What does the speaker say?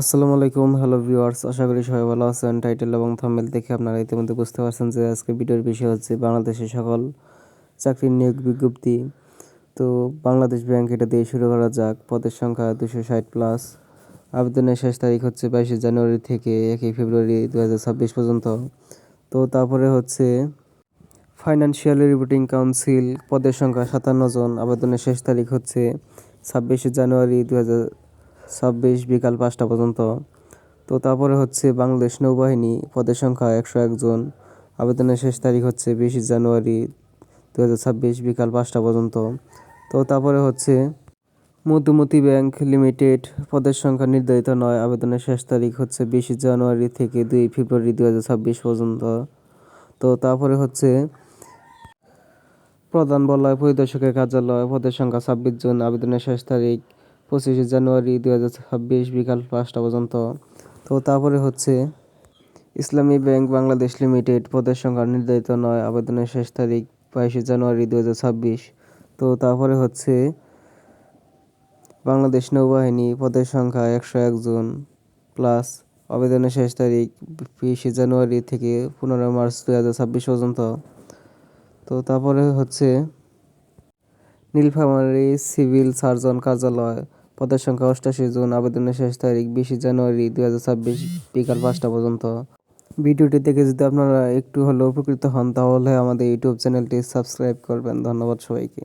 আসসালামু আলাইকুম, hello viewers, আশা করি সবাই ভালো আছেন। টাইটেল এবং থাম্বনেল দেখে আপনারা ইতিমধ্যে বুঝতে পারছেন যে আজকে ভিডিওর বিষয় হচ্ছে বাংলাদেশের সকল চাকরির নিয়োগ বিজ্ঞপ্তি। তো বাংলাদেশ ব্যাংক, এটা দিয়ে শুরু করা যাক। পদের সংখ্যা 260+। আবেদনের শেষ তারিখ হচ্ছে 22শে জানুয়ারি থেকে 1ই ফেব্রুয়ারি 2026 পর্যন্ত। তো তারপরে হচ্ছে ফাইন্যান্সিয়াল রিপোর্টিং কাউন্সিল, পদের সংখ্যা 57 জন। আবেদনের শেষ তারিখ হচ্ছে 26শে জানুয়ারি 2026 বিকাল 5টা পর্যন্ত। তো তারপরে হচ্ছে বাংলাদেশ নৌবাহিনী, পদের সংখ্যা 101 জন। আবেদনের শেষ তারিখ হচ্ছে 20শে জানুয়ারি 2026 বিকাল 5টা পর্যন্ত। তো তারপরে হচ্ছে মধুমতি ব্যাংক লিমিটেড, পদের সংখ্যা নির্ধারিত নয়। আবেদনের শেষ তারিখ হচ্ছে 20শে জানুয়ারি থেকে 2ই ফেব্রুয়ারি 2026 পর্যন্ত। তো তারপরে হচ্ছে প্রধান বলয় পরিদর্শকের কার্যালয়, পদের সংখ্যা 26 জন। আবেদনের শেষ তারিখ 25শে জানুয়ারি 2026 বিকাল 5টা পর্যন্ত। তো তারপরে হচ্ছে ইসলামী ব্যাংক বাংলাদেশ লিমিটেড, পদের সংখ্যা নির্ধারিত নয়। আবেদনের শেষ তারিখ 22শে জানুয়ারি 2026। তো তারপরে হচ্ছে বাংলাদেশ নৌবাহিনী, পদের সংখ্যা 101 জন+। আবেদনের শেষ তারিখ 20শে জানুয়ারি থেকে 15ই মার্চ 2026 পর্যন্ত। তো তারপরে হচ্ছে নীলফামারী সিভিল সার্জন কার্যালয়, পদের সংখ্যা 88 জন। আবেদনের শেষ তারিখ 20শে জানুয়ারি 2026 বিকাল 5টা পর্যন্ত। ভিডিওটি দেখে যদি আপনারা একটু হলেও উপকৃত হন তাহলে আমাদের ইউটিউব চ্যানেলটি সাবস্ক্রাইব করবেন। ধন্যবাদ সবাইকে।